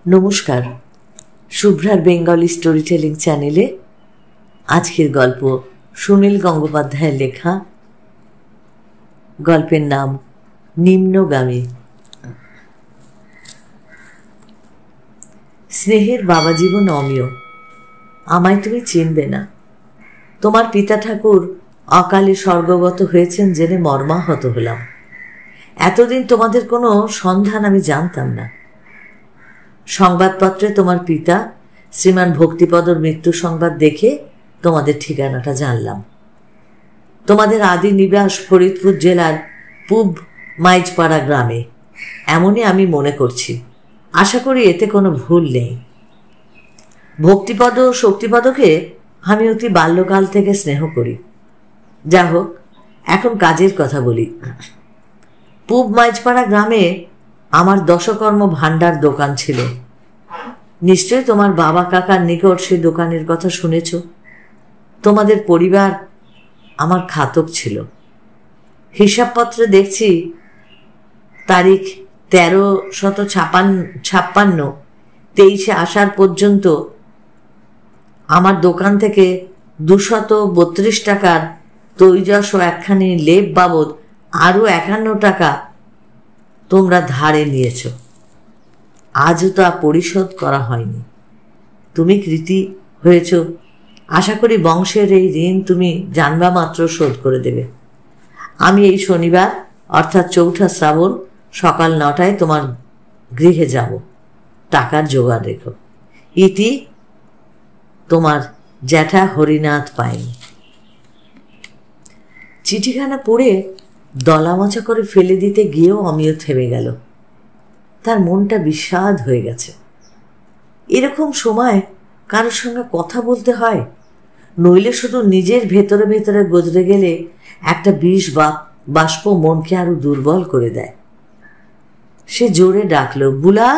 নমস্কার, শুভ্রার Bengali story telling চ্যানেলে আজকের গল্প সুনীল গঙ্গোপাধ্যায়ের লেখা। গল্পের নাম নিম্নগামী। স্নেহের বাবা জীবন অমিয়। আমায় তুমি চিনবে না। তোমার পিতা ঠাকুর অকালে স্বর্গগত হয়েছেন জেনে মর্মাহত হলাম। এতদিন তোমাদের কোনো সন্ধান আমি জানতাম না। সংবাদপত্রে তোমার পিতা শ্রীমান ভক্তিপদর মৃত্যু সংবাদ দেখে তোমাদের ঠিকানাটা জানলাম। তোমাদের আদি নিবাস ফরিদপুর জেলার পূব মাইজপাড়া গ্রামে, এমনই আমি মনে করছি। আশা করি এতে কোনো ভুল নেই। ভক্তিপদ ও শক্তিপদকে আমি অতি বাল্যকাল থেকে স্নেহ করি। যা হোক, এখন কাজের কথা বলি। পূব মাইজপাড়া গ্রামে আমার দশকর্ম ভাণ্ডার দোকান ছিল। নিশ্চয়ই তোমার বাবা কাকার নিকট সে দোকানের কথা শুনেছ। তোমাদের পরিবার আমার খাতক ছিল। হিসাবপত্রে দেখছি তারিখ 1356, 23 আষাঢ় পর্যন্ত আমার দোকান থেকে 232 টাকার তৈজস ও একখানি লেপ বাবদ আরও 51 টাকা তোমরা ধারে নিয়েছ। আজও তা পরিশোধ করা হয়নি। তুমি কৃতী হয়েছ। আশা করি বংশের এই ঋণ তুমি জানবা মাত্র শোধ করে দেবে। আমি এই শনিবার অর্থাৎ 4 শ্রাবণ সকাল 9টায় তোমার গৃহে যাব। টাকার জোগাড় রেখো। ইতি তোমার জ্যাঠা হরিনাথ পাইন। চিঠিখানা পড়ে দলামচা করে ফেলে দিতে গিয়েও অমিয় থেমে গেল। তার মনটা বিষাদ হয়ে গেছে। এরকম সময় কারোর সঙ্গে কথা বলতে হয়, নইলে শুধু নিজের ভেতরে ভেতরে গজরে গেলে একটা বিষ বাষ্প মনকে আরো দুর্বল করে দেয়। সে জোরে ডাকলো, বুলা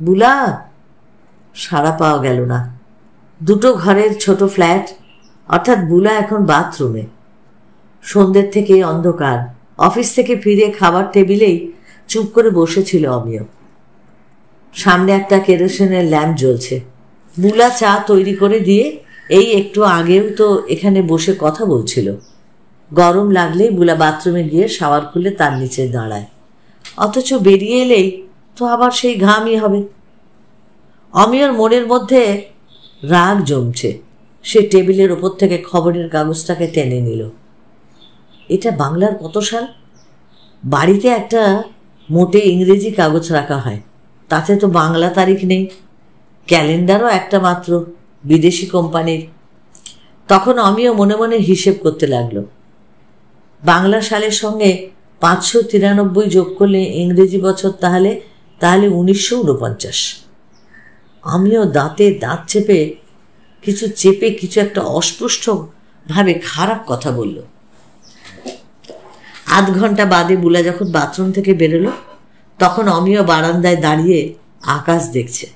বুলা। সাড়া পাওয়া গেল না। 2 ঘরের ছোট ফ্ল্যাট, অর্থাৎ বুলা এখন বাথরুমে। সন্ধ্যের থেকে অন্ধকার। অফিস থেকে ফিরে খাবার টেবিলেই চুপ করে বসেছিল অমিয়। সামনে একটা কেরোসিনের ল্যাম্প জ্বলছে। বুলা চা তৈরি করে দিয়ে এই একটু আগেও তো এখানে বসে কথা বলছিল। গরম লাগলেই বুলা বাথরুমে গিয়ে শাওয়ার খুলে তার নিচে দাঁড়ায়, অথচ বেরিয়ে এলেই তো আবার সেই ঘামই হবে। অমিয়র মনের মধ্যে রাগ জমছে। সে টেবিলের ওপর থেকে খবরের কাগজটাকে টেনে নিল। এটা বাংলার কত সাল? বাড়িতে একটা মোটে ইংরেজি কাগজ রাখা হয়, তাতে তো বাংলা তারিখ নেই। ক্যালেন্ডারও একটা মাত্র, বিদেশি কোম্পানির। তখন আমিও মনে মনে হিসেব করতে লাগলো। বাংলা সালের সঙ্গে 593 যোগ করলে ইংরেজি বছর তাহলে 1949। আমিও দাঁতে দাঁত চেপে কিছু একটা অস্পষ্ট ভাবে খারাপ কথা বলল। আধ ঘন্টা বাদে বুলা যখন বাথরুম থেকে বেরোলো, তখন অমিয় বারান্দায় দাঁড়িয়ে আকাশ দেখছে।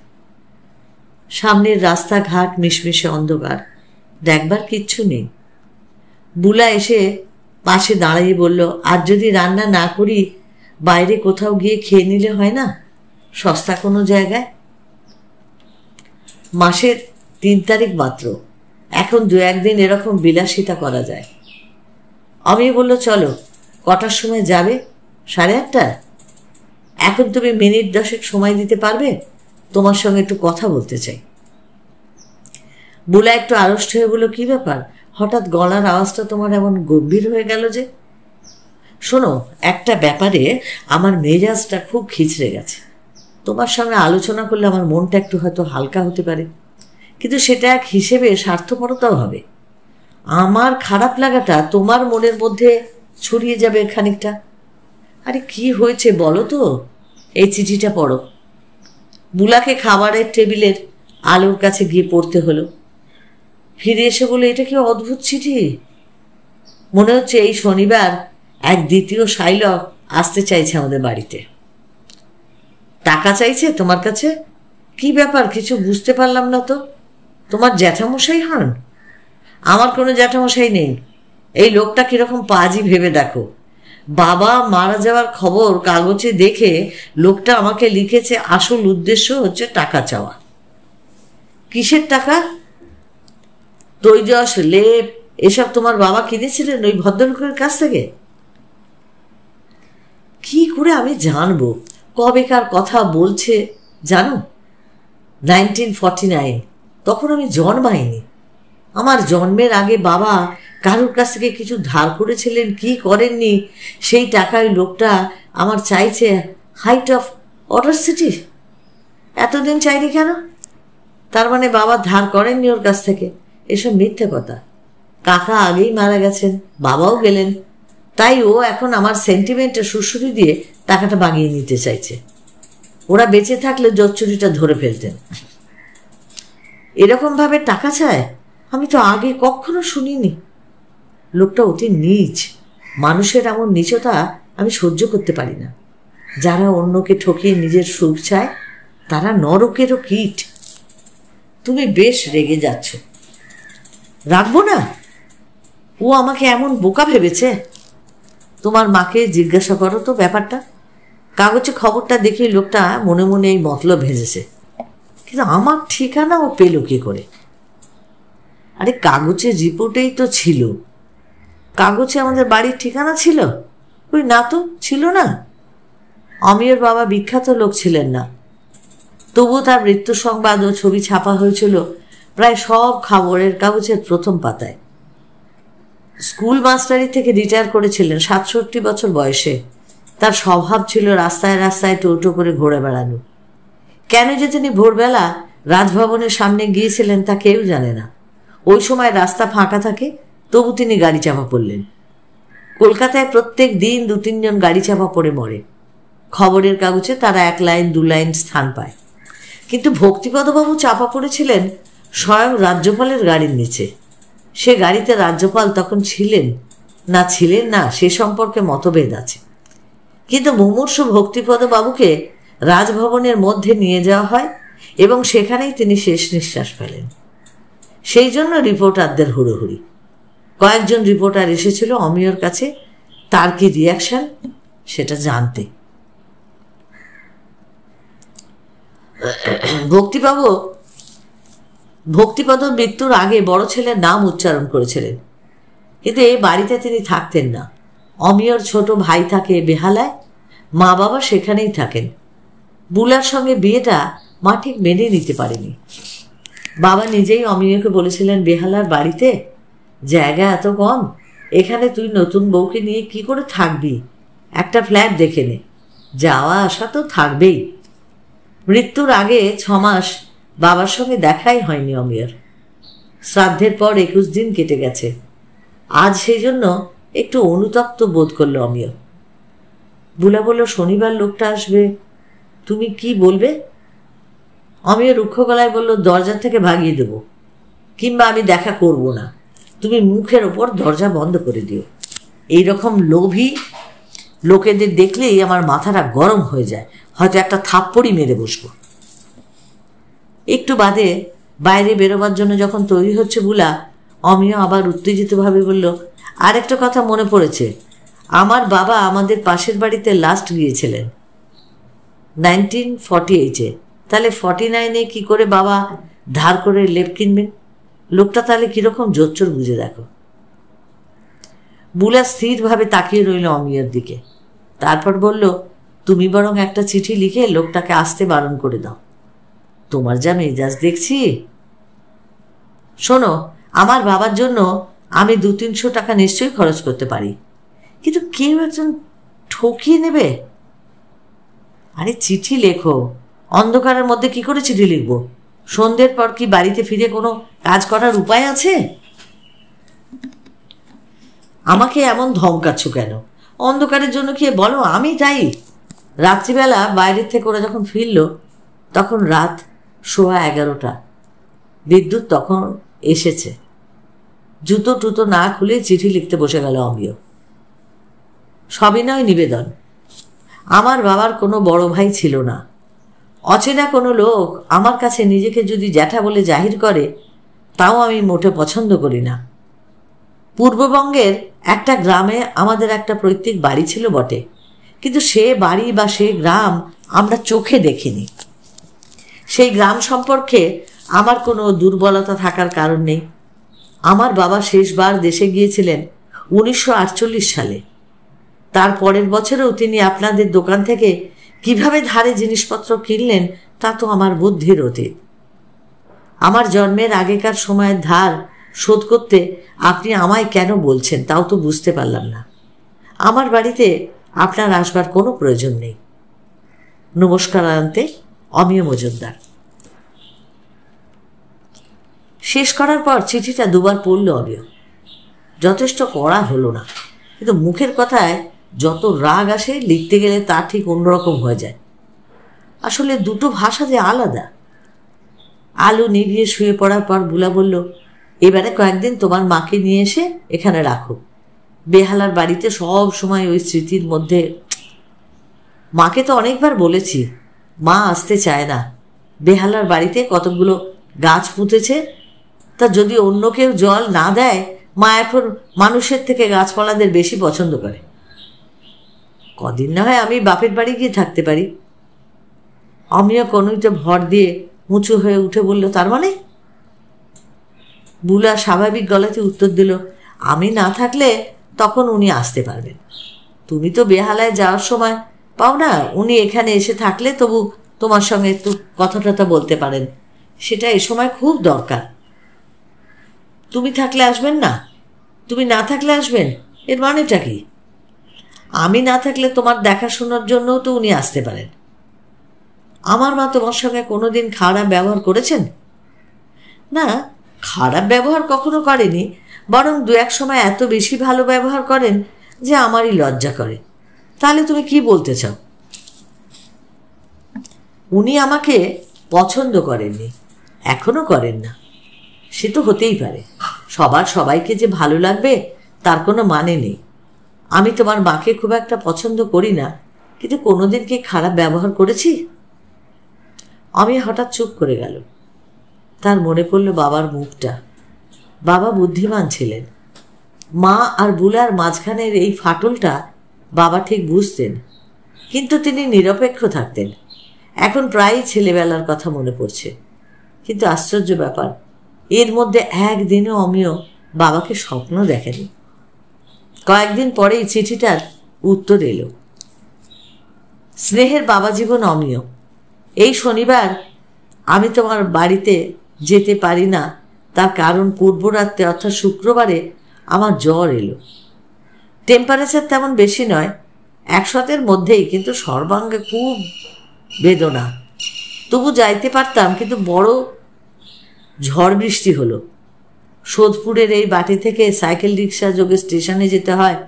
সামনের রাস্তাঘাট মিশমিশে অন্ধকার, দেখবার কিচ্ছু নেই। বুলা এসে পাশে দাঁড়িয়ে বলল, আর যদি রান্না না করি বাইরে কোথাও গিয়ে খেয়ে নিলে হয় না? সস্তা কোনো জায়গায়। মাসের 3 তারিখ মাত্র, এখন 2-1 দিন এরকম বিলাসিতা করা যায়। অমিয় বলল, চলো। কটার সময় যাবে? 8:30। এখন তুমি মিনিট 10 সময় দিতে পারবে? তোমার সঙ্গে একটু কথা বলতে চাই। বুলা একটু আড়ষ্ট হয়ে বলল, কি ব্যাপার? হঠাৎ গলার আওয়াজটা তোমার এমন গম্ভীর হয়ে গেল যে? শোনো, একটা ব্যাপারে আমার মেজাজটা খুব খিচড়ে গেছে। তোমার সঙ্গে আলোচনা করলে আমার মনটা একটু হয়তো হালকা হতে পারে, কিন্তু সেটা এক হিসেবে স্বার্থপরতাও হবে। আমার খারাপ লাগাটা তোমার মনের মধ্যে ছড়িয়ে যাবে খানিকটা। আরে কি হয়েছে বলো তো? এই চিঠিটা পড়ো। বুলাকে খাবারের টেবিলের আলোর কাছে গিয়ে পড়তে হলো। ফিরে এসে বলে, এটা কি অদ্ভুত চিঠি। মনে হচ্ছে এই শনিবার এক দ্বিতীয় শাইলক আসতে চাইছে আমাদের বাড়িতে। টাকা চাইছে তোমার কাছে। কি ব্যাপার, কিছু বুঝতে পারলাম না তো। তোমার জ্যাঠামশাই হন? আমার কোনো জ্যাঠামশাই নেই। এই লোকটা কিরকম পাজি ভেবে দেখো। বাবা মারা যাওয়ার খবর কাগজে দেখে লোকটা আমাকে লিখেছে আসল উদ্দেশ্য হচ্ছে টাকা চাওয়া। কিসের টাকা? তৈজস, লেপ এসব তোমার বাবা কিনেছিলেন ওই ভদ্রলোকের কাছ থেকে। কি করে আমি জানবো কবেকার কথা বলছে জানো? 1949, তখন আমি জন্মাইনি। আমার জন্মের আগে বাবা কারোর কাছ থেকে কিছু ধার করেছিলেন কি করেননি, সেই টাকায় লোকটা আমার চাইছে হাইট অফ অর্ডার সিটি। এতদিন চাইনি কেন? তার মানে বাবা ধার করেননি ওর কাছ থেকে। এসব মিথ্যে কথা। কাকা আগেই মারা গেছেন, বাবাও গেলেন, তাই ও এখন আমার সেন্টিমেন্টে সুরসুরি দিয়ে টাকাটা বাগিয়ে নিতে চাইছে। ওরা বেঁচে থাকলে জোচ্চুরিটা ধরে ফেলতেন। এরকম ভাবে টাকা চায় আমি তো আগে কখনো শুনিনি। লোকটা অতি নীচ। মানুষের এমন নীচতা আমি সহ্য করতে পারি না। যারা অন্যকে ঠকিয়ে নিজের সুখ চায় তারা নরকেরও কীট। তুমি বেশ রেগে যাচ্ছ। রাখবো না? ও আমাকে এমন বোকা ভেবেছে? তোমার মাকে জিজ্ঞাসা করো তো ব্যাপারটা। কাগজে খবরটা দেখে লোকটা মনে মনে এই মতলব ভেজেছে, কিন্তু আমার ঠিকানা ও পেল কি করে? আরে কাগজের রিপোর্টেই তো ছিল। কাগজে আমাদের বাড়ির ঠিকানা ছিল? ওই না তো, ছিল না। অমিয়র বাবা বিখ্যাত লোক ছিলেন না, তবুও তার মৃত্যু সংবাদ ও ছবি ছাপা হয়েছিল প্রায় সব খবরের কাগজের প্রথম পাতায়। স্কুল মাস্টারি থেকে রিটায়ার করেছিলেন 67 বছর বয়সে। তার স্বভাব ছিল রাস্তায় রাস্তায় টোটো করে ঘুরে বেড়ানো। কেন যে তিনি ভোরবেলা রাজভবনের সামনে গিয়েছিলেন তা কেউ জানে না। ওই সময় রাস্তা ফাঁকা থাকে, তবু তিনি গাড়ি চাপা পড়লেন। কলকাতায় প্রত্যেক দিন 2-3 জন গাড়ি চাপা পড়ে মরে। খবরের কাগজে তারা 1 লাইন 2 লাইন স্থান পায়। কিন্তু ভক্তিপদবাবু চাপা পড়েছিলেন স্বয়ং রাজ্যপালের গাড়ির নিচে। সে গাড়িতে রাজ্যপাল তখন ছিলেন না সে সম্পর্কে মতভেদ আছে, কিন্তু মুমূর্ষু ভক্তিপদবাবুকে রাজভবনের মধ্যে নিয়ে যাওয়া হয় এবং সেখানেই তিনি শেষ নিঃশ্বাস ফেলেন। সেই জন্য রিপোর্টারদের হুড়োহুড়ি। কয়েকজন রিপোর্টার এসেছিল অমিয়র কাছে তার কি রিয়াকশন সেটা জানতে। ভক্তিপদ মৃত্যুর আগে বড় ছেলের নাম উচ্চারণ করেছিলেন, কিন্তু এই বাড়িতে তিনি থাকতেন না। অমিয়র ছোট ভাই থাকে বেহালায়, মা বাবা সেখানেই থাকেন। বুলার সঙ্গে বিয়েটা মা ঠিক মেনে নিতে পারেনি। বাবা নিজেই অমিয়কে বলেছিলেন, বেহালার বাড়িতে জায়গা এত কম, এখানে তুই নতুন বউকে নিয়ে কি করে থাকবি? একটা ফ্ল্যাট দেখে নে, যাওয়া আসা তো থাকবেই। মৃত্যুর আগে 6 মাস বাবার সঙ্গে দেখাই হয়নি অমিয়র। শ্রাদ্ধের পর 21 দিন কেটে গেছে। আজ সেই জন্য একটু অনুতপ্ত বোধ করল অমিয়। বুলা বলল, শনিবার লোকটা আসবে, তুমি কি বলবে? অমিয় রুক্ষ গলায় বলল, দরজা থেকে ভাগিয়ে দেব, কিংবা আমি দেখা করব না। তুমি মুখের ওপর দরজা বন্ধ করে দিও। এইরকম লোভী লোকেদের দেখলেই আমার মাথাটা গরম হয়ে যায়, হয়তো একটা থাপ্পড়ই মেরে বসবো। একটু বাদে বাইরে বেরোবার জন্য যখন তৈরি হচ্ছে বুলা, অমিয় আবার উত্তেজিতভাবে বলল, আর একটা কথা মনে পড়েছে, আমার বাবা আমাদের পাশের বাড়িতে লাস্ট গিয়েছিলেন 1948-এ। তাহলে 49-এ কি করে বাবা ধার করে লেপ কিনবেন? লোকটা তাহলে কিরকম জোচ্চোর বুঝে দেখো। বুলা স্থিরভাবে তাকিয়ে রইল অমিয়র দিকে, তারপর বলল, তুমি বরং একটা চিঠি লিখে লোকটাকে আসতে বারণ করে দাও। তোমার যা মেজাজ দেখছি। শোনো, আমার বাবার জন্য আমি 200-300 টাকা নিশ্চয়ই খরচ করতে পারি, কিন্তু কেউ একজন ঠকিয়ে নেবে। আরে চিঠি লেখো। অন্ধকারের মধ্যে কি করে চিঠি লিখবো? সন্ধ্যের পর কি বাড়িতে ফিরে কোনো কাজ করার উপায় আছে? আমাকে এমন ধমকাচ্ছ কেন? অন্ধকারের জন্য কি বলো, আমি তাই। রাত্রিবেলা বাইরের থেকে ওরা যখন ফিরল তখন রাত 11:15। বিদ্যুৎ তখন এসেছে। জুতো টুতো না খুলে চিঠি লিখতে বসে গেল অমিয়। সবিনয় নিবেদন, আমার বাবার কোনো বড় ভাই ছিল না। অচেনা কোনো লোক আমার কাছে নিজেকে যদি জ্যাঠা বলে জাহির করে, তাও আমি মোটে পছন্দ করি না। পূর্ববঙ্গের একটা গ্রামে আমাদের একটা পৈতৃক বাড়ি ছিল বটে, কিন্তু সে বাড়ি বা সে গ্রাম আমরা চোখে দেখিনি। সেই গ্রাম সম্পর্কে আমার কোনো দুর্বলতা থাকার কারণ নেই। আমার বাবা শেষবার দেশে গিয়েছিলেন 1948 সালে। তার পরের বছরেও তিনি আপনাদের দোকান থেকে কিভাবে ধারে জিনিসপত্র কিনলেন তা তো আমার বুদ্ধির অতীত। আমার জন্মের আগেকার সময়ের ধার শোধ করতে আপনি আমায় কেন বলছেন তাও তো বুঝতে পারলাম না। আমার বাড়িতে আপনার আসবার কোনো প্রয়োজন নেই। নমস্কার আনতে, অমিয় মজুমদার। শেষ করার পর চিঠিটা দুবার পড়ল অমিয়। যথেষ্ট কড়া হলো না, কিন্তু মুখের কথায় যত রাগ আসে লিখতে গেলে তা ঠিক অন্যরকম হয়ে যায়। আসলে দুটো ভাষা যে আলাদা। আলো নিভিয়ে শুয়ে পড়ার পর বুলা বলল, এবারে কয়েকদিন তোমার মাকে নিয়ে এসে এখানে রাখো। বেহালার বাড়িতে সব সময় ওই স্মৃতির মধ্যে। মাকে তো অনেকবার বলেছি, মা আসতে চায় না। বেহালার বাড়িতে কতগুলো গাছ পুঁতেছে, তা যদি অন্য কেউ জল না দেয়, মা এখন মানুষের থেকে গাছপালাদের বেশি পছন্দ করে। কদিন না হয় আমি বাপের বাড়ি গিয়ে থাকতে পারি। আমিও কনুইতে ভর দিয়ে উঁচু হয়ে উঠে বলল, তার মানে? বুলা স্বাভাবিক গলাতে উত্তর দিল, আমি না থাকলে তখন উনি আসতে পারবেন। তুমি তো বেহালায় যাওয়ার সময় পাও না, উনি এখানে এসে থাকলে তবু তোমার সঙ্গে একটু কথা টথা বলতে পারেন। সেটা এ সময় খুব দরকার। তুমি থাকলে আসবেন না, তুমি না থাকলে আসবেন, এর মানেটা কি? আমি না থাকলে তোমার দেখাশোনার জন্যও তো উনি আসতে পারেন। আমার মা তোমার সঙ্গে কোনোদিন খারাপ ব্যবহার করেছেন? না, খারাপ ব্যবহার কখনো করেনি, বরং দু এক সময় এত বেশি ভালো ব্যবহার করেন যে আমারই লজ্জা করে। তাহলে তুমি কি বলতে চাও? উনি আমাকে পছন্দ করেননি, এখনো করেন না। সে তো হতেই পারে, সবার সবাইকে যে ভালো লাগবে তার কোনো মানে নেই। আমি তোমার মাকে খুব একটা পছন্দ করি না, কিন্তু কোনোদিন কি খারাপ ব্যবহার করেছি? আমি হঠাৎ চুপ করে গেল। তার মনে পড়ল বাবার মুখটা। বাবা বুদ্ধিমান ছিলেন। মা আর বুলার মাঝখানের এই ফাটলটা বাবা ঠিক বুঝতেন, কিন্তু তিনি নিরপেক্ষ থাকতেন। এখন প্রায়ই ছেলেবেলার কথা মনে পড়ছে। কিন্তু আশ্চর্য ব্যাপার, এর মধ্যে একদিনও অমিয় বাবাকে স্বপ্ন দেখেনি। কয়েকদিন পরেই চিঠিটার উত্তর এলো। স্নেহের বাবা জীবন অমিয়, এই শনিবার আমি তোমার বাড়িতে যেতে পারি না, তার কারণ পূর্বরাত্রে অর্থাৎ শুক্রবারে আমার জ্বর এলো। টেম্পারেচার তেমন বেশি নয়, 100-এর মধ্যেই, কিন্তু সর্বাঙ্গে খুব বেদনা। তবু যাইতে পারতাম, কিন্তু বড় ঝড় বৃষ্টি হলো। সোদপুরের এই বাটি থেকে সাইকেল রিক্সা যোগে স্টেশনে যেতে হয়।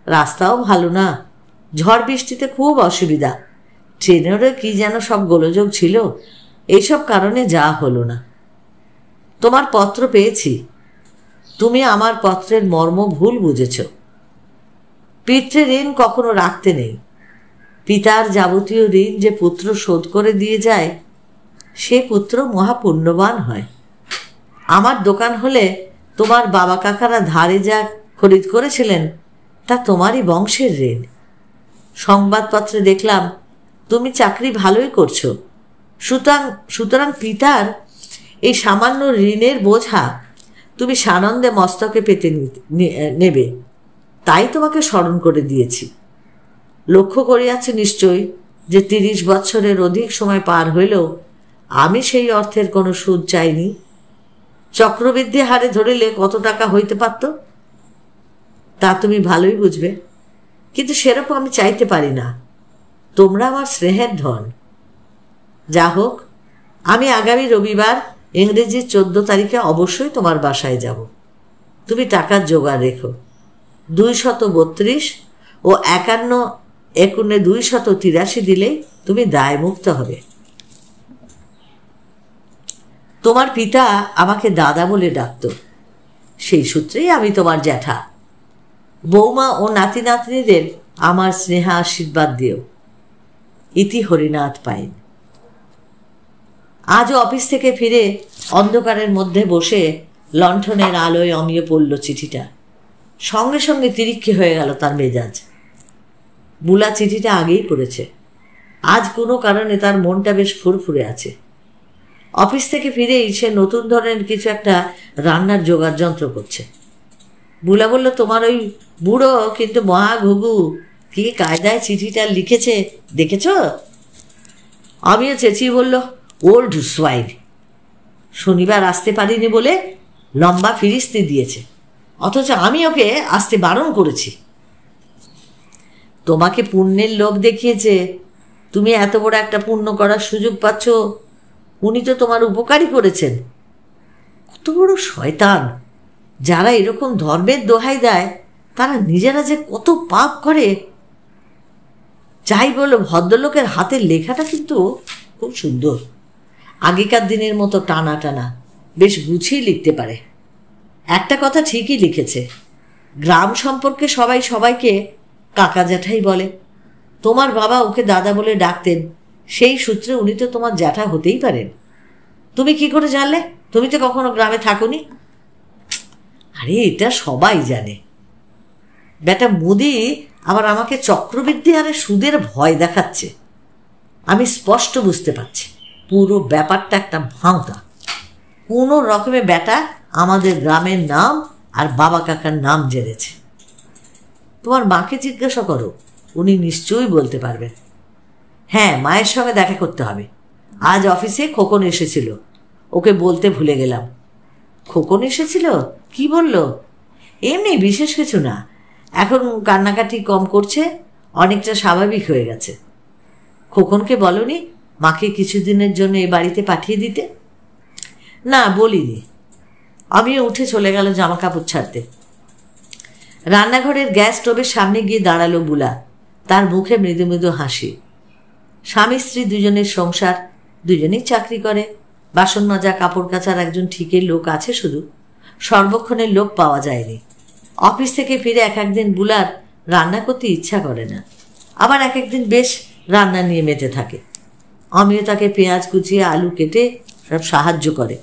রাস্তাও ভালো না, ঝড় বৃষ্টিতে খুব অসুবিধা। ট্রেনেরও কি যেন সব গোলযোগ ছিল, এইসব কারণে যা হলো না। তোমার পত্র পেয়েছি, তুমি আমার পত্রের মর্ম ভুল বুঝেছ। পিতৃ ঋণ কখনো রাখতে নেই। পিতার যাবতীয় ঋণ যে পুত্র শোধ করে দিয়ে যায়, সে পুত্র মহাপুণ্যবান হয়। আমার দোকান হলে তোমার বাবা কাকারা ধারে যা খরিদ করেছিলেন তা তোমারই বংশের ঋণ। সংবাদপত্রে দেখলাম তুমি চাকরি ভালোই করছো, সুতরাং পিতার এই সামান্য ঋণের বোঝা তুমি সানন্দে মস্তকে পেতে নেবে, তাই তোমাকে স্মরণ করে দিয়েছি। লক্ষ্য করিয়াছ নিশ্চয়ই যে 30 বৎসরের অধিক সময় পার হইলেও আমি সেই অর্থের কোনো সুদ চাইনি। চক্রবৃদ্ধি হারে ধরিলে কত টাকা হইতে পারত তা তুমি ভালোই বুঝবে, কিন্তু সেরকম আমি চাইতে পারি না। তোমরা আমার স্নেহের ধন। যা হোক, আমি আগামী রবিবার ইংরেজি 14 তারিখে অবশ্যই তোমার বাসায় যাব। তুমি টাকার জোগাড় রেখো। 232 ও 51 283 দিলেই তুমি দায়মুক্ত হবে। তোমার পিতা আমাকে দাদা বলে ডাকত, সেই সূত্রেই আমি তোমার জ্যাঠা। বৌমা ও নাতি নাতনিদের আমার স্নেহা আশীর্বাদ দিও। ইতি হরিনাথ পাইন। আজও অফিস থেকে ফিরে অন্ধকারের মধ্যে বসে লণ্ঠনের আলোয় অমিয় পড়ল চিঠিটা। সঙ্গে সঙ্গে তিরিক্ষি হয়ে গেল তার মেজাজ। বুলা চিঠিটা আগেই পড়েছে। আজ কোনো কারণে তার মনটা বেশ ফুরফুরে আছে। অফিস থেকে ফিরেই সে নতুন ধরনের কিছু একটা রান্নার জোগাড় যন্ত্র করছে। বুলা বলল, তোমার ওই বুড়ো কিন্তু মহা ঘুঘু কি কায়দায় চিঠিটা লিখেছে দেখেছ? আমিও চেঁচিয়ে বলল, ওল্ড সোয়াইন। শনিবার আসতে পারিনি বলে লম্বা ফিরিস্তি দিয়েছে, অথচ আমি ওকে আসতে বারণ করেছি। তোমাকে পুণ্যের লোভ দেখিয়েছে, তুমি এত বড় একটা পুণ্য করার সুযোগ পাচ্ছ, উনি তো তোমার উপকারই করেছেন। কত বড় শয়তান! যারা এরকম ধর্মের দোহাই দেয় তারা নিজেরা যে কত পাপ করে। যাই বলো, ভদ্রলোকের হাতের লেখাটা কিন্তু খুব সুন্দর। আগেকার দিনের মতো টানা টানা, বেশ গুছিয়ে লিখতে পারে। একটা কথা ঠিকই লিখেছে, গ্রাম সম্পর্কে সবাই সবাইকে কাকা জ্যাঠাই বলে। তোমার বাবা ওকে দাদা বলে ডাকতেন, সেই সূত্রে উনি তো তোমার জ্যাঠা হতেই পারেন। তুমি কি করে জানলে? তুমি তো কখনো গ্রামে থাকোনি। আরে এটা সবাই জানে। বেটা মোদি আবার আমাকে চক্রবৃদ্ধি আরে সুদের ভয় দেখাচ্ছে। আমি স্পষ্ট বুঝতে পারছি পুরো ব্যাপারটা একটা ভাঁওতা। কোনো রকমে বেটা আমাদের গ্রামের নাম আর বাবা কাকার নাম জেনেছে। তোমার মাকে জিজ্ঞাসা করো, উনি নিশ্চয়ই বলতে পারবেন। হ্যাঁ, মায়ের সঙ্গে দেখা করতে হবে। আজ অফিসে খোকন এসেছিল, ওকে বলতে ভুলে গেলাম। খোকন এসেছিল? কি বলল? এমনি বিশেষ কিছু না, এখন কান্নাকাটি কম করছে, অনেকটা স্বাভাবিক হয়ে গেছে। খোকনকে বলনি মাকে কিছুদিনের জন্য এই বাড়িতে পাঠিয়ে দিতে? না, বলিনি। আমিও উঠে চলে গেল জামা কাপড় ছাড়তে। রান্নাঘরের গ্যাস স্টোভের সামনে গিয়ে দাঁড়ালো বুলা। তার মুখে মৃদু মৃদু হাসি। স্বামী স্ত্রী দুজনের সংসার, দুজনেই চাকরি করে। বাসন মাজা কাপড় কাচার একজন ঠিকই লোক আছে, শুধু সর্বক্ষণের লোক পাওয়া যায়নি। অফিস থেকে ফিরে এক একদিন বুলার রান্না করতে ইচ্ছা করে না, আবার এক একদিন বেশ রান্না নিয়ে মেতে থাকে। আমিও তাকে পেঁয়াজ কুচিয়ে আলু কেটে সব সাহায্য করে।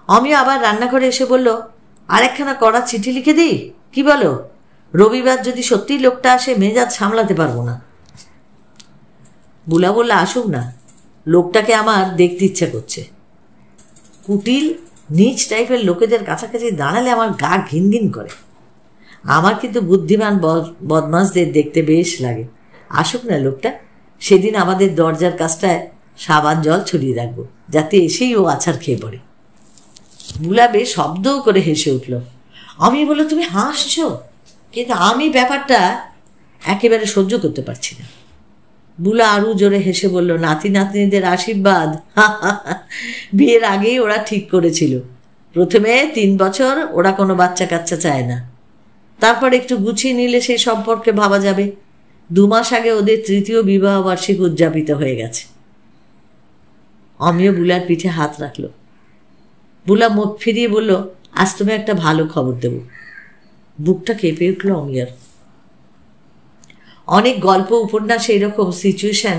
আমিও আবার রান্নাঘরে এসে বলল, আরেকখানা কড়া চিঠি লিখে দিই, কি বলো? রবিবার যদি সত্যিই লোকটা আসে, মেজাজ সামলাতে পারবো না। বুলা বললে, আসুক না, লোকটাকে আমার দেখতে ইচ্ছা করছে। কুটিল নিচ টাইপের লোকেদের কাছাকাছি দাঁড়ালে আমার গা ঘিন ঘিন করে। আমার কিন্তু বুদ্ধিমান বদমাসদের দেখতে বেশ লাগে। আসুক না লোকটা, সেদিন আমাদের দরজার কাছটায় সাবান জল ছড়িয়ে রাখবো, যাতে এসেই ও আছাড় খেয়ে পড়ে। বুলা বেশ শব্দও করে হেসে উঠল। আমি বলল, তুমি হাসছ, কিন্তু আমি ব্যাপারটা একেবারে সহ্য করতে পারছি না। বুলা আরও জোরে হেসে বলল, নাতি নাতনিদের আশীর্বাদ। বিয়ের আগেই ওরা ঠিক করেছিল, প্রথমে 3 বছর ওরা কোনো বাচ্চা কাচ্চা চায় না, তারপর একটু গুছিয়ে নিলে সেই সম্পর্কে ভাবা যাবে। 2 মাস আগে ওদের 3য় বিবাহ বার্ষিক উদযাপিত হয়ে গেছে। আমিও বুলার পিঠে হাত রাখলো। বুলা মুখ ফিরিয়ে বলল, আজ তুমি একটা ভালো খবর দেব। বুকটা কেঁপে উঠল অমিয়ার। অনেক গল্প উপন্যাসে এরকম সিচুয়েশন,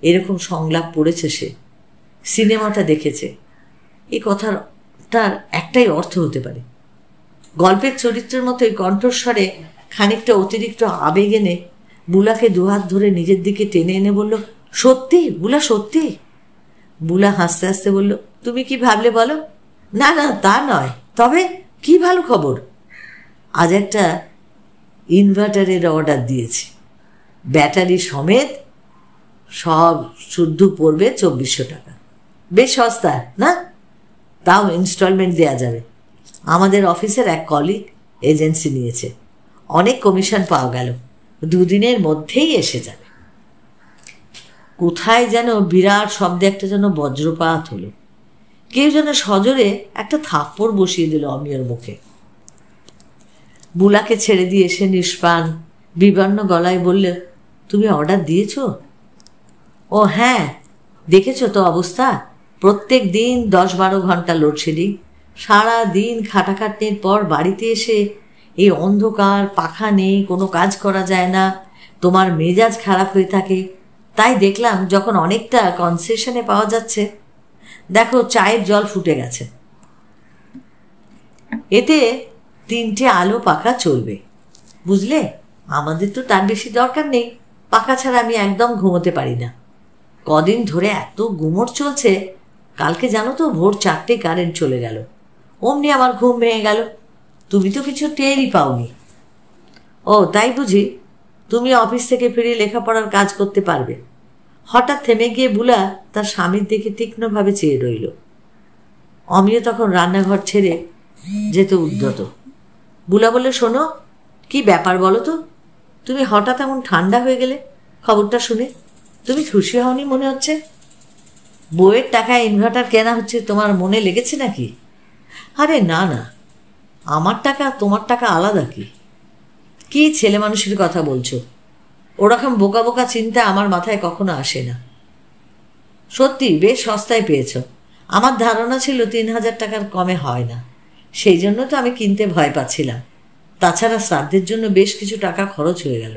এরকম সংলাপ পড়েছে সে, সিনেমাটা দেখেছে। এই কথাটার একটাই অর্থ হতে পারে। গল্পের চরিত্রের মতো এই কণ্ঠস্বরে খানিকটা অতিরিক্ত আবেগ এনে বুলাকে দুহাত ধরে নিজের দিকে টেনে এনে বলল, সত্যি বুলা, সত্যি? বুলা হাসতে হাসতে বলল, তুমি কি ভাবলে বলো? না না, তা নয়, তবে কি ভালো খবর। আজ একটা ইনভার্টারের অর্ডার দিয়েছি, ব্যাটারি সমেত, সব শুদ্ধ পড়বে 2400 টাকা। বেশ সস্তা না? তাও ইনস্টলমেন্ট দেয়া যাবে। আমাদের অফিসের এক কলিগ এজেন্সি নিয়েছে, অনেক কমিশন পাওয়া গেল, 2 দিনের মধ্যেই এসে যাবে। কোথায় যেন বিরাট শব্দে একটা যেন বজ্রপাত হলো। কেউ যেন সজোরে একটা থাপ্পড় বসিয়ে দিল অমিয়র মুখে। বুলাকে ছেড়ে দিয়ে এসে নিষ্প্রাণ বিবর্ণ গলায় বললে, তুমি অর্ডার দিয়েছ? ও হ্যাঁ, দেখেছো তো অবস্থা, প্রত্যেক দিন 10-12 ঘন্টা লোডশেডিং, সারা দিন খাটাখাটনির পর বাড়িতে এসে এই অন্ধকার, পাখা নেই, কোনো কাজ করা যায় না, তোমার মেজাজ খারাপ হয়ে থাকে। তাই দেখলাম যখন অনেকটা কনসেশনে পাওয়া যাচ্ছে, দেখো চায়ের জল ফুটে গেছে, এতে 3টে আলো পাখা চলবে, বুঝলে? আমাদের তো তার বেশি দরকার নেই, পাখা ছাড়া আমি একদম ঘুমোতে পারি না। কদিন ধরে এত গুমোট চলছে, কালকে জানো তো ভোর 4টে কারেন্ট চলে গেল, অমনি আমার ঘুম ভেঙে গেল। তুমি তো কিছু টেরই পাওনি। ও তাই বুঝি? তুমি অফিস থেকে ফিরে লেখাপড়ার কাজ করতে পারবে? হঠাৎ থেমে গিয়ে বুলা তার স্বামীর দিকে তীক্ষ্ণভাবে চেয়ে রইল। অমিয় তখন রান্নাঘর ছেড়ে যেতে উদ্যত। বুলা বলে, শোনো, কি ব্যাপার বলো তো? তুমি হঠাৎ এমন ঠান্ডা হয়ে গেলে খবরটা শুনে? তুমি খুশি হওনি মনে হচ্ছে। বউয়ের টাকায় ইনভার্টার কেনা হচ্ছে, তোমার মনে লেগেছে নাকি? আরে না না, আমার টাকা তোমার টাকা আলাদা। কি ছেলে মানুষের কথা বলছো? ওরকম বোকা বোকা চিন্তা আমার মাথায় কখনো আসে না। সত্যি বেশ সস্তায় পেয়েছ। আমার ধারণা ছিল 3,000 টাকার কমে হয় না, সেই জন্য তো আমি কিনতে ভয় পাচ্ছিলাম। তাছাড়া শ্রাদ্ধের জন্য বেশ কিছু টাকা খরচ হয়ে গেল।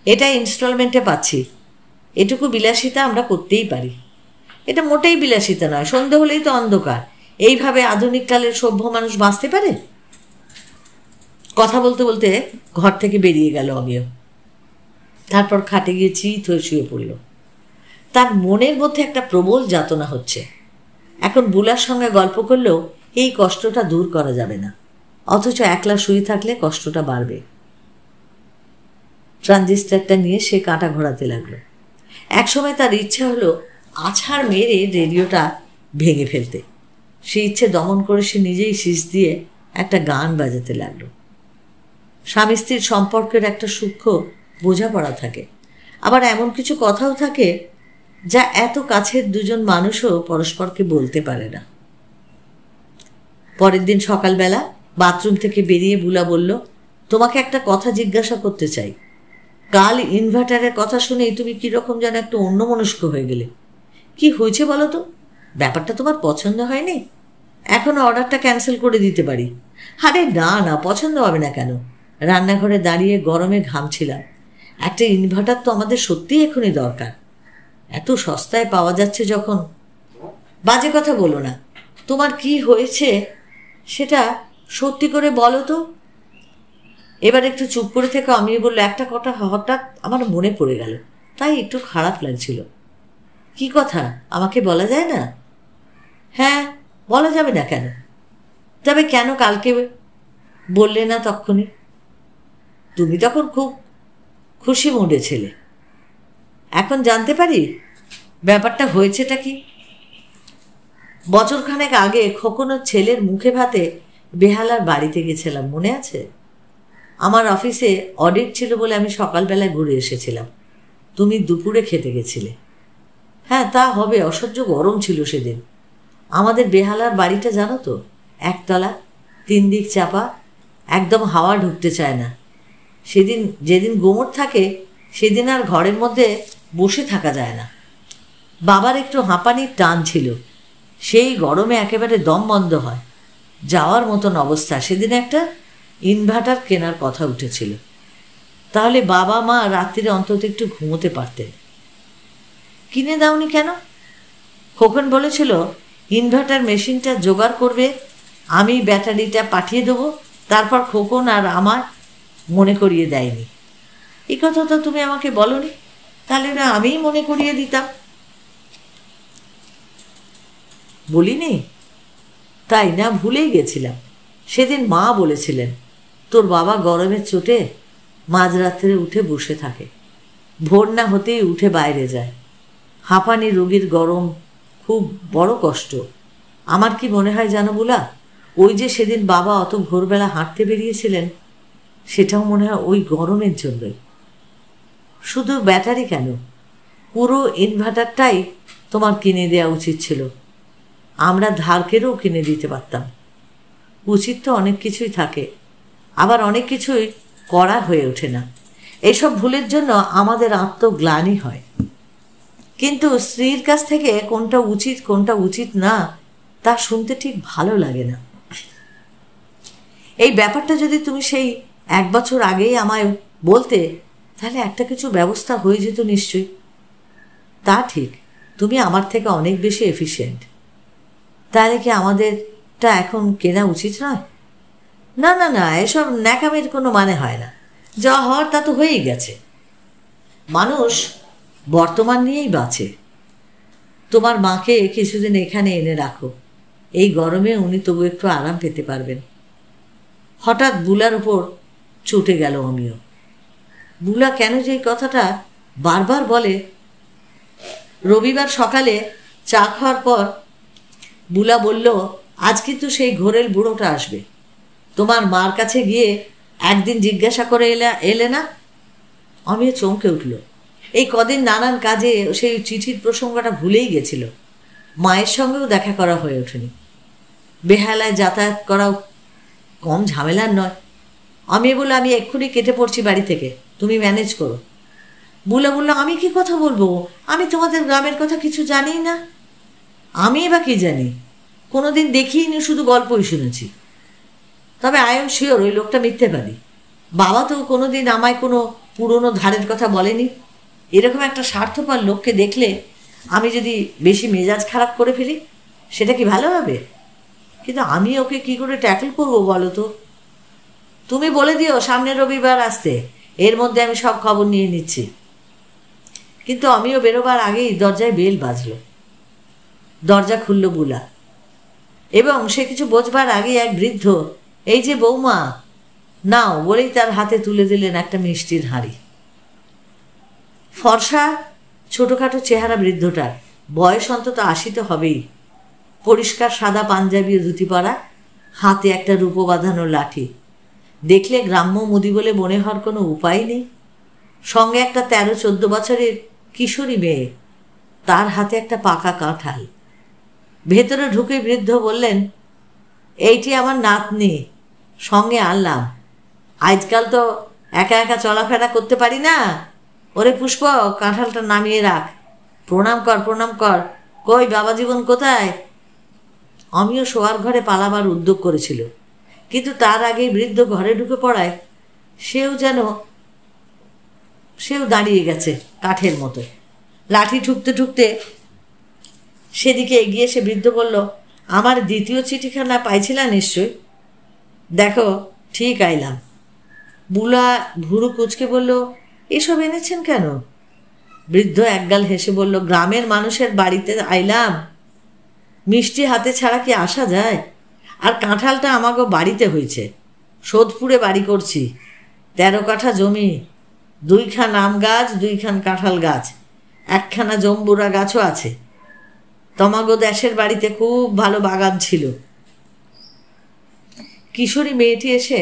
এটা ইনস্টলমেন্টে পাচ্ছি, এটুকু বিলাসিতা আমরা করতেই পারি। এটা মোটেই বিলাসিতা নয়, সন্ধে হলেই তো অন্ধকার। এইভাবে আধুনিক কালের সভ্য মানুষ বাঁচতে পারে? কথা বলতে বলতে ঘর থেকে বেরিয়ে গেল অমিয়। তারপর খাটে গিয়ে চিত হয়ে শুয়ে পড়ল। তার মনের মধ্যে একটা প্রবল যাতনা হচ্ছে। এখন বুলার সঙ্গে গল্প করলেও এই কষ্টটা দূর করা যাবে না, অথচ একলা শুয়ে থাকলে কষ্টটা বাড়বে। ট্রানজিস্টারটা নিয়ে সে কাঁটা ঘোরাতে লাগলো। একসময় তার ইচ্ছা হলো আছাড় মেরে রেডিওটা ভেঙে ফেলতে। সে ইচ্ছে দমন করে সে নিজেই শীষ দিয়ে একটা গান বাজাতে লাগলো। স্বামী স্ত্রীর সম্পর্কের একটা সূক্ষ্ম বোঝাপড়া থাকে, আবার এমন কিছু কথাও থাকে যা এত কাছের দুজন মানুষও পরস্পরকে বলতে পারে না। পরের দিন সকালবেলা বাথরুম থেকে বেরিয়ে বুলা বলল, তোমাকে একটা কথা জিজ্ঞাসা করতে চাই। কাল ইনভার্টারের কথা শুনেই তুমি কীরকম যেন একটু অন্যমনস্ক হয়ে গেলে। কি হয়েছে বলো তো? ব্যাপারটা তোমার পছন্দ হয়নি? এখন অর্ডারটা ক্যান্সেল করে দিতে পারি। আরে না না, পছন্দ হবে না কেন? রান্নাঘরে দাঁড়িয়ে গরমে ঘামছিলাম। একটা ইনভার্টার তো আমাদের সত্যিই এখনই দরকার, এত সস্তায় পাওয়া যাচ্ছে যখন। বাজে কথা বলো না, তোমার কি হয়েছে সেটা সত্যি করে বলো তো। এবার একটু চুপ করে থেকে আমি বললো, একটা কথা হঠাৎ আমার মনে পড়ে গেল, তাই একটু খারাপ লাগছিল। কি কথা, আমাকে বলা যায় না? হ্যাঁ, বলা যাবে না কেন? তবে কেন কালকে বললে না তখনই? তুমি তখন খুব খুশি মুডে ছিলে। এখন জানতে পারি ব্যাপারটা হয়েছেটা কি? বছরখানেক আগে খোকনের ছেলের মুখে ভাতে বেহালার বাড়িতে গেছিলাম, মনে আছে? আমার অফিসে অডিট ছিল বলে আমি সকালবেলায় ঘুরে এসেছিলাম। তুমি দুপুরে খেতে গেছিলে। হ্যাঁ তা হবে, অসহ্য গরম ছিল সেদিন। আমাদের বেহালার বাড়িটা জানো তো, একতলা, 3 দিক চাপা, একদম হাওয়া ঢুকতে চায় না। সেদিন যেদিন গুমোট থাকে সেদিন আর ঘরের মধ্যে বসে থাকা যায় না। বাবার একটু হাঁপানির টান ছিল, সেই গরমে একেবারে দম বন্ধ হয় যাওয়ার মতন অবস্থা। সেদিন একটা ইনভার্টার কেনার কথা উঠেছিল, তাহলে বাবা মা রাত্রিরে অন্তত একটু ঘুমোতে পারতেন। কিনে দাওনি কেন? খোকন বলেছিল ইনভার্টার মেশিনটা জোগাড় করবে, আমি ব্যাটারিটা পাঠিয়ে দেবো। তারপর খোকন আর আমার মনে করিয়ে দেয়নি। এই কথা তো তুমি আমাকে বলনি, তাহলে না আমিই মনে করিয়ে দিতাম। বলিনি? তাই না, ভুলেই গেছিলাম। সেদিন মা বলেছিলেন তোর বাবা গরমের চোটে মাঝরাত্রে উঠে বসে থাকে, ভোর না হতেই উঠে বাইরে যায়। হাঁপানি রোগীর গরম খুব বড় কষ্ট। আমার কি মনে হয় জানো বুলা, ওই যে সেদিন বাবা অত ভোরবেলা হাঁটতে বেরিয়েছিলেন, সেটাও মনে হয় ওই গরমের জন্যই। শুধু ব্যাটারি কেন, পুরো ইনভার্টারটাই তোমার কিনে দেওয়া উচিত ছিল। আমরা ধার করেও কিনে দিতে পারতাম। উচিত তো অনেক কিছুই থাকে, আবার অনেক কিছুই করা হয়ে ওঠে না। এসব ভুলের জন্য আমাদের আত্মগ্লানি হয়, কিন্তু স্ত্রীর কাছ থেকে কোনটা উচিত কোনটা উচিত না তা শুনতে ঠিক ভালো লাগে না। এই ব্যাপারটা যদি তুমি সেই 1 বছর আগেই আমায় বলতে, তাহলে একটা কিছু ব্যবস্থা হয়ে যেত নিশ্চয়ই। তা ঠিক, তুমি আমার থেকে অনেক বেশি এফিশিয়েন্ট। তাহলে কি আমাদেরটা এখন কেনা উচিত নয়? না না না, এসব ন্যাকামির কোনো মানে হয় না। যা হওয়ার তা তো হয়েই গেছে। মানুষ বর্তমান নিয়েই বাঁচে। তোমার মাকে কিছুদিন এখানে এনে রাখো, এই গরমে উনি তবু একটু আরাম পেতে পারবেন। হঠাৎ বুলার উপর চটে গেল অমিয়। বুলা কেন যে এই কথাটা বারবার বলে। রবিবার সকালে চা খাওয়ার পর বুলা বলল, আজ কিন্তু সেই ঘোরেল বুড়োটা আসবে। তোমার মার কাছে গিয়ে একদিন জিজ্ঞাসা করে এলে না? অমিয় চমকে উঠল। এই কদিন নানান কাজে সেই চিঠির প্রসঙ্গটা ভুলেই গেছিল। মায়ের সঙ্গেও দেখা করা হয়ে ওঠেনি। বেহালায় যাতায়াত করাও কম ঝামেলার নয়। আমি বলল, আমি এক্ষুনি কেটে পড়ছি বাড়ি থেকে, তুমি ম্যানেজ করো। বুলা বলল, আমি কি কথা বলবো? আমি তোমাদের গ্রামের কথা কিছু জানি না। আমি বা কি জানি, কোনোদিন দেখিনি, শুধু গল্পই শুনেছি। তবে আই এম শিওর ওই লোকটা মিথ্যেবাদী। বাবা তো কোনোদিন আমায় কোনো পুরনো ধারের কথা বলেনি। এরকম একটা স্বার্থপর লোককে দেখলে আমি যদি বেশি মেজাজ খারাপ করে ফেলি, সেটা কি ভালো হবে? কিন্তু আমি ওকে কি করে ট্যাকল করবো বলো তো? তুমি বলে দিও সামনের রবিবার আসতে, এর মধ্যে আমি সব খবর নিয়ে নিচ্ছি। কিন্তু আমিও বেরোবার আগেই দরজায় বেল বাজল। দরজা খুলল বুলা, এবং সে কিছু বোঝবার আগে এক বৃদ্ধ, এই যে বৌমা, নাও বলেই তার হাতে তুলে দিলেন একটা মিষ্টির হাঁড়ি। ফর্সা ছোটোখাটো চেহারা বৃদ্ধটার, বয়স অন্তত 80 তো হবেই। পরিষ্কার সাদা পাঞ্জাবি ও ধুতি পরা, হাতে একটা রূপো বাঁধানো লাঠি। দেখলে গ্রাম্য মুদি বলে মনে হওয়ার কোনো উপায় নেই। সঙ্গে একটা 13-14 বছরের কিশোরী মেয়ে, তার হাতে একটা পাকা কাঁঠাল। ভেতরে ঢুকে বৃদ্ধ বললেন, এইটি আমার নাতনি, সঙ্গে আনলাম। আজকাল তো একা একা চলাফেরা করতে পারি না। ওরে পুষ্প, কাঁঠালটা নামিয়ে রাখ, প্রণাম কর প্রণাম কর। কই বাবা জীবন কোথায়? আমিও শোয়ার ঘরে পালাবার উদ্যোগ করেছিল, কিন্তু তার আগেই বৃদ্ধ ঘরে ঢুকে পড়ায় সেও দাঁড়িয়ে গেছে কাঠের মতো। লাঠি ঠুকতে ঠুকতে সেদিকে এগিয়ে এসে বৃদ্ধ বলল, আমার দ্বিতীয় চিঠিখানা পাইছিলা নিশ্চয়? দেখো ঠিক আইলাম। বুলা ভুরু কুচকে বলল, এসব এনেছেন কেন? বৃদ্ধ একগাল হেসে বলল, গ্রামের মানুষের বাড়িতে আইলাম, মিষ্টি হাতে ছাড়া কি আসা যায়? আর কাঁঠালটা আমাকে বাড়িতে হয়েছে, সোদপুরে বাড়ি করছি। 13 কাঠা জমি, 2খান আম গাছ, 2খান কাঁঠাল গাছ, 1খানা জম্বুরা গাছও আছে। তোমাগো দেশের বাড়িতে খুব ভালো বাগান ছিল। কিশোরী মেয়েটি এসে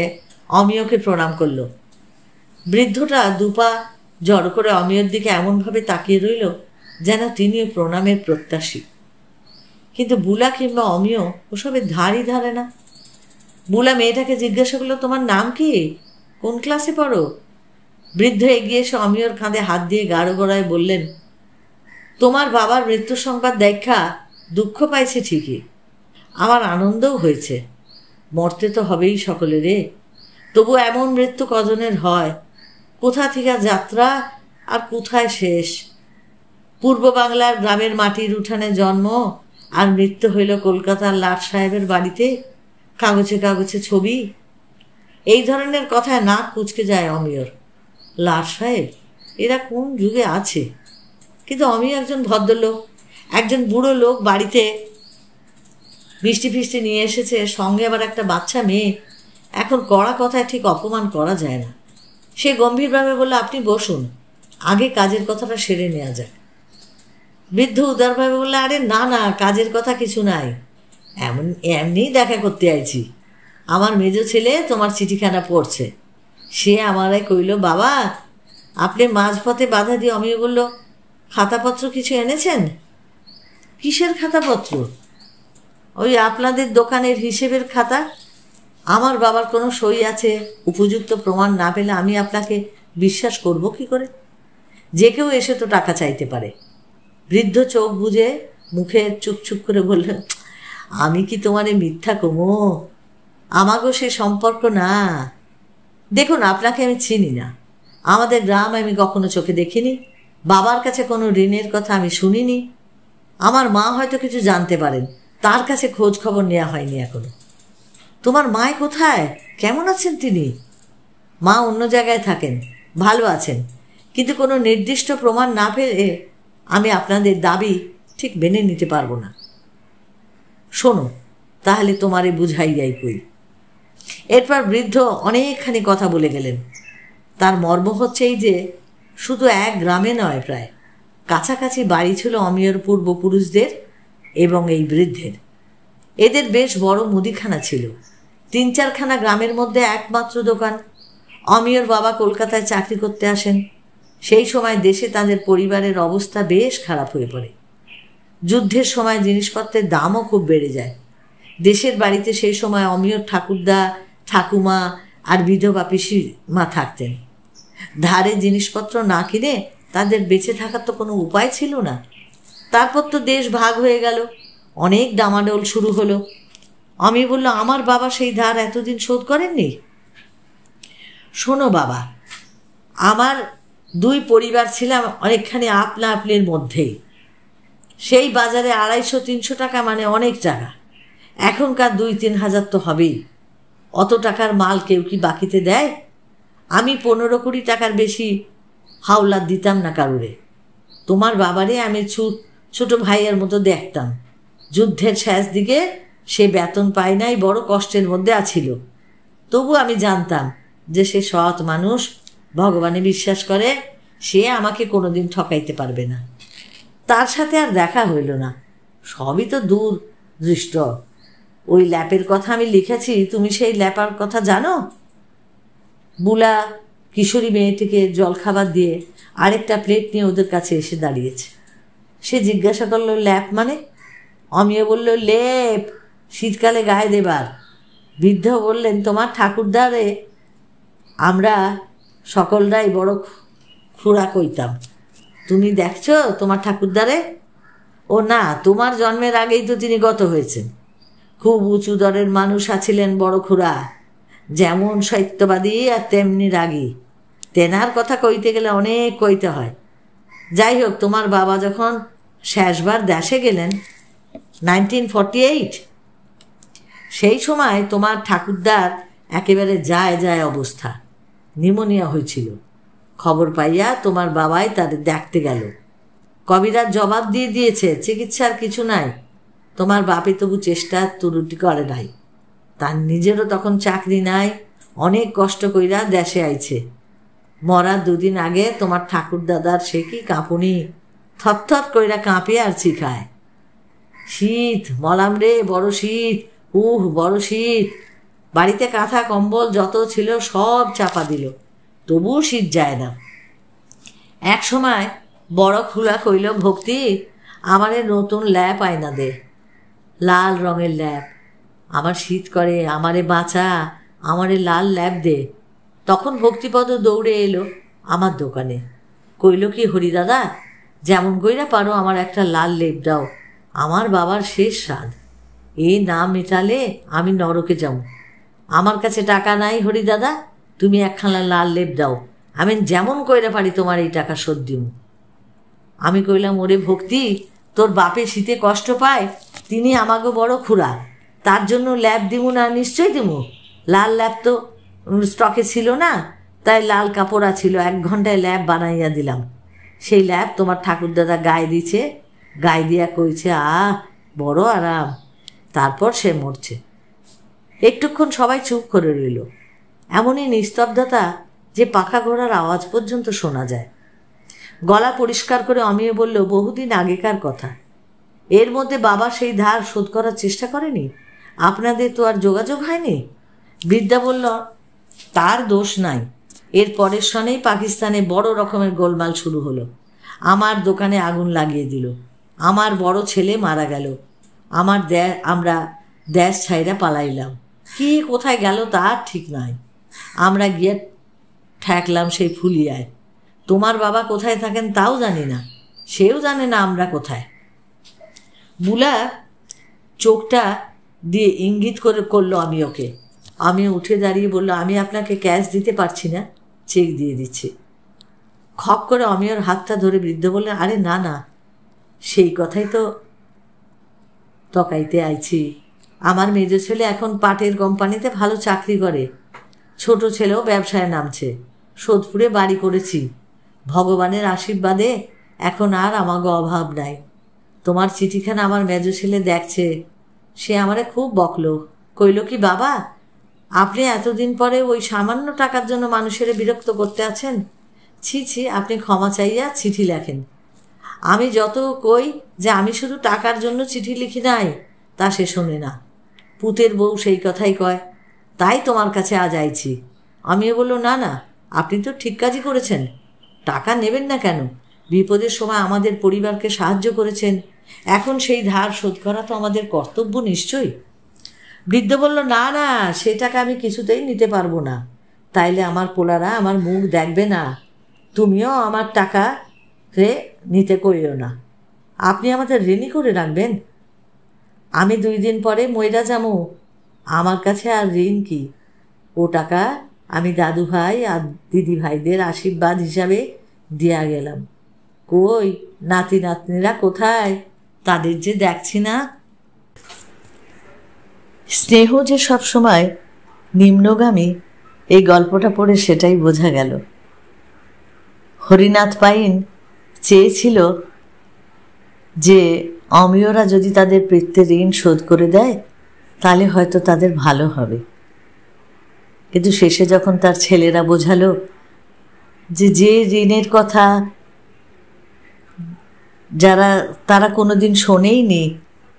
অমিয়কে প্রণাম করল। বৃদ্ধটা দুপা জড়ো করে অমিয়র দিকে এমনভাবে তাকিয়ে রইল যেন তিনিও প্রণামের প্রত্যাশী। কিন্তু বুলা কিংবা অমিয় ওসবের ধারই ধারে না। বুলা মেয়েটাকে জিজ্ঞাসা করলো, তোমার নাম কি? কোন ক্লাসে পড়ো? বৃদ্ধ এগিয়ে এসে অমিয়র কাঁধে হাত দিয়ে গাঢ় গড়ায় বললেন, তোমার বাবার মৃত্যু সংবাদ দেখা দুঃখ পাইছে ঠিকই, আমার আনন্দও হয়েছে। মরতে তো হবেই সকলেরে, তবু এমন মৃত্যু কজনের হয়? কোথা থেকে যাত্রা আর কোথায় শেষ? পূর্ব বাংলার গ্রামের মাটির উঠানে জন্ম, আর মৃত্যু হইল কলকাতার লাট সাহেবের বাড়িতে, কাগজে কাগজে ছবি। এই ধরনের কথায় নাক কুচকে যায় অমিয়র। লাট সাহেব, এরা কোন যুগে আছে? কিন্তু অমিয় একজন ভদ্রলোক, একজন বুড়ো লোক বাড়িতে মিষ্টি ফিষ্টি নিয়ে এসেছে, সঙ্গে আবার একটা বাচ্চা মেয়ে। এখন কড়া কথায় ঠিক অপমান করা যায় না। সে গম্ভীরভাবে বলল, আপনি বসুন, আগে কাজের কথাটা সেরে নেওয়া যাক। বৃদ্ধ উদারভাবে বললে, আরে না না, কাজের কথা কিছু নাই, এমনিই দেখা করতে আইছি। আমার মেজো ছেলে তোমার চিঠিখানা পড়ছে, সে আমারে কইল, বাবা আপনি মাঝপথে বাধা দিয়ে। অমিয় বলল, খাতাপত্র কিছু এনেছেন? কিসের খাতাপত্র? ওই আপনাদের দোকানের হিসেবের খাতা। আমার বাবার কোনো সই আছে, উপযুক্ত প্রমাণ না পেলে আমি আপনাকে বিশ্বাস করব কি করে? যে কেউ এসে তো টাকা চাইতে পারে। বৃদ্ধ চোখ বুজে মুখে চুপচুপ করে বললেন, আমি কি তোমারে মিথ্যা কমো? আমাগো সে সম্পর্ক না। দেখুন, আপনাকে আমি চিনি না, আমাদের গ্রাম আমি কখনো চোখে দেখিনি, বাবার কাছে কোনো ঋণের কথা আমি শুনিনি। আমার মা হয়তো কিছু জানতে পারেন, তার কাছে খোঁজ খবর নেওয়া হয়নি এখনো। তোমার মায় কোথায়? কেমন আছেন তিনি? মা অন্য জায়গায় থাকেন, ভালো আছেন, কিন্তু কোনো নির্দিষ্ট প্রমাণ না পেলে আমি আপনাদের দাবি ঠিক মেনে নিতে পারবো না। শোনো, তাহলে তোমারে বুঝাই যাই কই। এরপর বৃদ্ধ অনেকখানি কথা বলে গেলেন। তার মর্ম হচ্ছে এই যে, শুধু এক গ্রামে নয়, প্রায় কাছাকাছি বাড়ি ছিল অমিয়র পূর্বপুরুষদের এবং এই বৃদ্ধের। এদের বেশ বড় মুদিখানা ছিল, 3-4খানা গ্রামের মধ্যে একমাত্র দোকান। অমিয়র বাবা কলকাতায় চাকরি করতে আসেন। সেই সময় দেশে তাদের পরিবারের অবস্থা বেশ খারাপ হয়ে পড়ে। যুদ্ধের সময় জিনিসপত্রের দামও খুব বেড়ে যায়। দেশের বাড়িতে সেই সময় অমিয়র ঠাকুরদা, ঠাকুমা আর বিধবা পিসিমা থাকতেন। ধারে জিনিসপত্র না কিনে তাদের বেঁচে থাকার তো কোনো উপায় ছিল না। তারপর তো দেশ ভাগ হয়ে গেল, অনেক ডামাডোল শুরু হলো। আমি বলল, আমার বাবা সেই ধার এতদিন শোধ করেননি? শোনো বাবা, আমার 2 পরিবার ছিলাম অনেকখানি আপনা আপনির মধ্যেই। সেই বাজারে 250-300 টাকা মানে অনেক টাকা। এখনকার 2-3 হাজার তো হবেই। অত টাকার মাল কেউ কি বাকিতে দেয়? আমি 15-20 টাকার বেশি হাওলাত দিতাম না কারুরে। তোমার বাবারে আমি ছোট ভাইয়ের মতো দেখতাম। যুদ্ধের শেষ দিকে সে বেতন পায় নাই, বড় কষ্টের মধ্যে আছিল। তবু আমি জানতাম যে সে সৎ মানুষ, ভগবানে বিশ্বাস করে, সে আমাকে কোনোদিন ঠকাইতে পারবে না। তার সাথে আর দেখা হইল না, সবই তো দূর দৃষ্ট। ওই ল্যাপের কথা আমি লিখেছি, তুমি সেই ল্যাপার কথা জানো? বুলা কিশোরী মেয়েটিকে জলখাবার দিয়ে আরেকটা প্লেট নিয়ে ওদের কাছে এসে দাঁড়িয়েছে। সে জিজ্ঞাসা করলো, ল্যাপ মানে? অমিয় বলল, লেপ, শীতকালে গায়ে দেবার। বৃদ্ধ বললেন, তোমার ঠাকুরদারে আমরা সকলরাই বড় খুড়া কইতাম। তুমি দেখছো তোমার ঠাকুরদারে? ও না, তোমার জন্মের আগেই তো তিনি গত হয়েছেন। খুব উঁচু দরের মানুষ আছিলেন বড় খুড়া, যেমন সত্যবাদী আর তেমনি রাগী। তেনার কথা কইতে গেলে অনেক কইতে হয়। যাই হোক, তোমার বাবা যখন শেষবার দেশে গেলেন 1948, সেই সময় তোমার ঠাকুরদার একেবারে যায় যায় অবস্থা, নিউমোনিয়া হয়েছিল। খবর পাইয়া তোমার বাবাই তাদের দেখতে গেল। কবিরাজ জবাব দিয়ে দিয়েছে চিকিৎসার কিছু নাই। তোমার বাপে তবু চেষ্টা ত্রুটি করে নাই। তার নিজেরও তখন চাকরি নাই, অনেক কষ্ট কইরা দেশে আইছে। মরার 2 দিন আগে তোমার ঠাকুরদাদার সে কি কাঁপুনি, থরথর কইরা কাঁপে আর চিখায়। শীত মলাম রে, বড় শীত, বড় শীত। বাড়িতে কাঁথা কম্বল যত ছিল সব চাপা দিল, তবুও শীত যায় না। এক সময় বড় খুলা কইল, ভক্তি, আমারে নতুন ল্যাপ আয়না দে, লাল রঙের ল্যাপ। আমার শীত করে, আমারে বাঁচা, আমারে লাল ল্যাপ দে। তখন ভক্তিপদ দৌড়ে এলো আমার দোকানে, কইল কি, হরি দাদা, যেমন কইরা পারো আমার একটা লাল লেপ দাও। আমার বাবার শেষ স্বাদ, এই না মেটালে আমি নরকে যাব। আমার কাছে টাকা নাই হরি দাদা, তুমি একখানা লাল লেপ দাও, আমি যেমন কইরা পারি তোমার এই টাকা শোধ দিব। আমি কইলাম, ওরে ভক্তি, তোর বাপে শীতে কষ্ট পায়, তিনি আমাকে বড় খুড়া, তার জন্য ল্যাপ দিব না? নিশ্চয়ই দিব। লাল ল্যাপ তো স্টকে ছিল না, তাই লাল কাপড়া ছিল, 1 ঘন্টায় ল্যাপ বানাইয়া দিলাম। সেই ল্যাপ তোমার ঠাকুরদাদা গায়ে দিছে, গায়ে দিয়া কইছে, বড় আরাম। তারপর সে মরছে। একটুক্ষণ সবাই চুপ করে রইল। এমনই নিস্তব্ধতা যে পাখা ঘোড়ার আওয়াজ পর্যন্ত শোনা যায়। গলা পরিষ্কার করে অমিয় বলল, বহুদিন আগেকার কথা। এর মধ্যে বাবা সেই ধার শোধ করার চেষ্টা করেনি? আপনাদের তো আর যোগাযোগ হয়নি? বৃদ্ধা বলল, তার দোষ নাই। এর পরের সনেই পাকিস্তানে বড় রকমের গোলমাল শুরু হলো। আমার দোকানে আগুন লাগিয়ে দিল, আমার বড় ছেলে মারা গেল, আমরা দেশ ছাইরা পালাইলাম। কি কোথায় গেল তার ঠিক নাই। আমরা গিয়ে ঠেকলাম সেই ফুলিয়ায়। তোমার বাবা কোথায় থাকেন তাও জানি না, সেও জানে না আমরা কোথায়। বুলা চোখটা দিয়ে ইঙ্গিত করে করলো আমি ওকে। আমি উঠে দাঁড়িয়ে বলল, আমি আপনাকে ক্যাশ দিতে পারছি না, চেক দিয়ে দিচ্ছি। খপ করে আমি ওর হাতটা ধরে বৃদ্ধ বললেন, আরে না না, সেই কথাই তো তকাইতে আইছি। আমার মেজ ছেলে এখন পাটের কোম্পানিতে ভালো চাকরি করে, ছোট ছেলেও ব্যবসায় নামছে। সোদপুরে বাড়ি করেছি। ভগবানের আশীর্বাদে এখন আর আমাকে অভাব নাই। তোমার চিঠিখানা আমার মেজ ছেলে দেখছে। সে আমারে খুব বকলো, কইল কি, বাবা আপনি এতদিন পরে ওই সামান্য টাকার জন্য মানুষের বিরক্ত করতে আছেন? ছি ছি, আপনি ক্ষমা চাইয়া চিঠি লেখেন। আমি যত কই যে আমি শুধু টাকার জন্য চিঠি লিখি নাই, তা সে শোনে না। পুতের বউ সেই কথাই কয়, তাই তোমার কাছে আজ আইছি। আমিও বলল, না না, আপনি তো ঠিক কাজই করেছেন। টাকা নেবেন না কেন? বিপদের সময় আমাদের পরিবারকে সাহায্য করেছেন, এখন সেই ধার শোধ করা তো আমাদের কর্তব্য নিশ্চয়ই। বৃদ্ধ বলল, না না, সে টাকা আমি কিছুতেই নিতে পারবো না। তাইলে আমার পোলারা আমার মুখ দেখবে না। তুমিও আমার টাকা নিতে কইও না। আপনি আমাদের ঋণী করে রাখবেন? আমি 2 দিন পরে মইরা যামু। আমার কাছে আর ঋণ কি? ও টাকা আমি দাদু ভাই আর দিদি ভাইদের আশীর্বাদ হিসাবে দিয়া গেলাম। কই নাতি নাতনিরা কোথায়? তাদের যে দেখছি না। স্নেহ যে সব সময় নিম্নগামী, এই গল্পটা পড়ে সেটাই বোঝা গেল। হরিনাথ পাইন চেয়েছিল যে অমিয়রা যদি তাদের পিতৃ ঋণ শোধ করে দেয় তাহলে হয়তো তাদের ভালো হবে। কিন্তু শেষে যখন তার ছেলেরা বোঝালো যে যে ঋণের কথা তারা কোনোদিন শোনেইনি,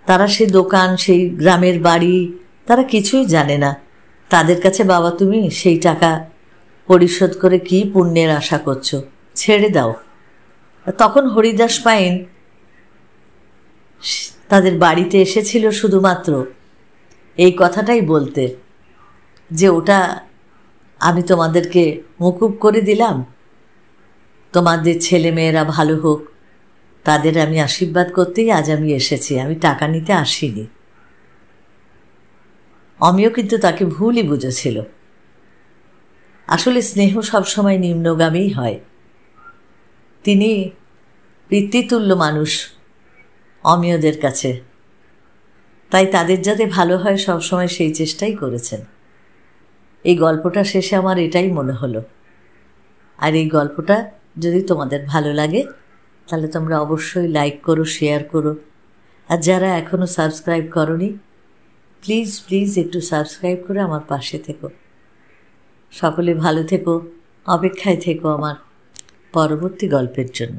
তারা সে দোকান, সেই গ্রামের বাড়ি, তারা কিছুই জানে না, তাদের কাছে বাবা তুমি সেই টাকা পরিশোধ করে কি পুণ্যের আশা করছো, ছেড়ে দাও। তখন হরিদাস পাইন তাদের বাড়িতে এসেছিল শুধুমাত্র এই কথাটাই বলতে, যে ওটা আমি তোমাদেরকে মকুব করে দিলাম, তোমাদের ছেলে মেয়েরা ভালো হোক, তাদের আমি আশীর্বাদ করতেই আজ আমি এসেছি, আমি টাকা নিতে আসিনি। অমিয় কিন্তু তাকে ভুলই বুঝেছিল। আসলে স্নেহ সবসময় নিম্নগামীই হয়। তিনি পিতৃতুল্য মানুষ অমিয়দের কাছে, তাই তাদের যাতে ভালো হয় সবসময় সেই চেষ্টাই করেছেন। এই গল্পটা শেষে আমার এটাই মনে হলো। আর এই গল্পটা যদি তোমাদের ভালো লাগে তাহলে তোমরা অবশ্যই লাইক করো, শেয়ার করো। আর যারা এখনও সাবস্ক্রাইব করোনি, প্লিজ প্লিজ একটু সাবস্ক্রাইব করে আমার পাশে থেকো। সকলে ভালো থেকো, অপেক্ষায় থেকো আমার পরবর্তী গল্পের জন্য।